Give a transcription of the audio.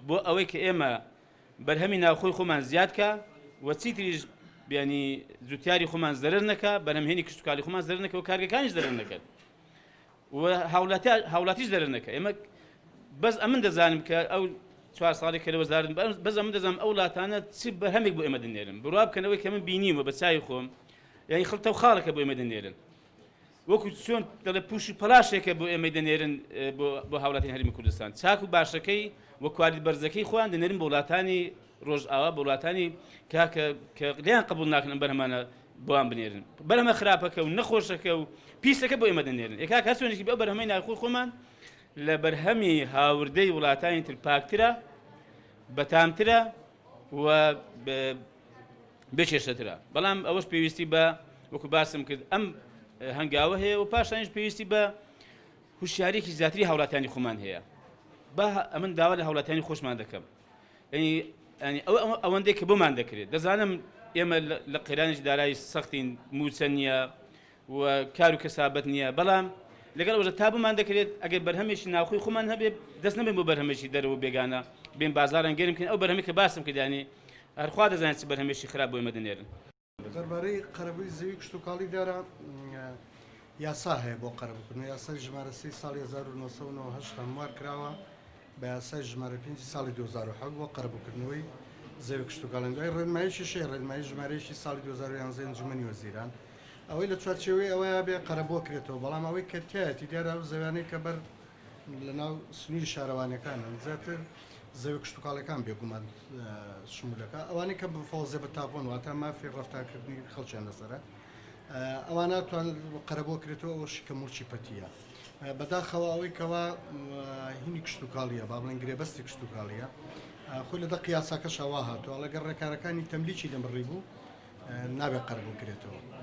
بۆ ئەوەی کە ئێمە بەرهەمی ناوخۆی خۆمان زیادکە و چیتریش بیانی زوتیاری خۆمان زەرەر نەکە بەرهەمهێنی کشتتوکاری خۆمان زەرەر نەکە و کارگەکانیش زەرەر نەکەن و هاوڵاتیش زەرەر نەکە ئێمە بەس ئەمن دەزانم کە ئەو 4 ساڵی کە لەوەزارن بەس ئەمن دەزانم ئەو وڵاتانە چ بەرهەمێک بۆ ئێمە دەنێرن بڕوا بکەنەوەی کە من بینیمە بە چای خۆم یعنی خەڵتە و خاڵەکە بۆ ئێمە دەنێرن وەکو چۆن دەڵێ پوشی پەلاشێکە بۆ ئێمە دەنێرن بۆ هاوڵاتیان هەرمی کوردستان چاک و باشەکەی وە کوالی بەرزەکەی خۆیان دەنێرن بە وڵاتانی ڕۆژئاوا بە وڵاتانی کە لیان قبول ناکەن بەرهەمانە بۆیان بنێرن بەرهەمە خراپەکە و نەخۆشەکە و پیسەکە بۆ ئێمە دەنێرن ئێکا کەسێکی بە بەرهەمەی ناوخۆی خۆمان لە بەرهەمی هاوردەی وڵاتانی تر پاکترە بەتامترە و بێکێشەترە بەڵام ئەوەش پێویستی بە وەکو باسم کرد ئەم هەنگاوە هەیە و پاشانیش پێویستی بە هوشیارێکی زیاتری هاوڵاتیانی خۆمان هەیە با ئەمن داوا لە هاوڵاتیانی خۆشمان دەکەم ینی ئەوەندەی کە بۆمان دەکرێت دەزانم ئێمە لە قەیرانێکی دارایی سەختین موچە نییە و کار و کەسابەت نییە بەڵام لەگەڵ ئەوژە تا بمان دەکرێت ئەگەر بەرهەمێکی ناوخۆی خۆمان هەبێ دەست نەبێن بۆ بەرهەمێکی دەرەوە بێگانە بێن بازاڕان گەرم بکەین ئەو بەرهەمێک کە باسم کردانی هەرخوا دەزانێت چ بەرهەمێکی خراپ بۆ ئێمە دەنێرن دەربارەی قەرەبووی زەوی کشتتوکاڵی دارە یاسا هەیە بۆ قەرەبووکردن یاسای ژمارە 3 ساڵی 1998 هەموار کراوە بە یاسای ژمارە 5 ساڵی 2007 بۆ قەرەبووکردنەوەی زەوی کشتتوکاڵن دوای ڕێنماییشی شێ ڕێنمایی ژمارەیەکی ساڵی 2011 ئەنجومەنی وەزیران ئەوەی لە چوارچێوەی ئەوەیە بێ قەرەبووە کرێتەوە بەڵام ئەوەی کە تایەتی دیارە ئەو زەویانەی کە بەر لەناو سنووری شارەوانەکانن زیاتر زەوی کشتتوکاڵەکان بێگومان شمولەکە ئەوانەی کە بفۆزێ بە تاپۆن واتە مافی ڕەفتارکردنی خەڵکیان لەسەرە ئەوانە توان قەرەبووە کرێتەوە ئەو شکە موچی پەتیە بەداخەوە ئەوەی کەوا هینی کشتتوکاڵیە با بڵێن گرێبەستی کشتتوکاڵیە خۆی لەدە قیاساکەش ئەوا هاتووە لەگەر ڕێکارەکانی تەملیکی دەمڕی بوو نابێت قەرەبوو کرێتەوە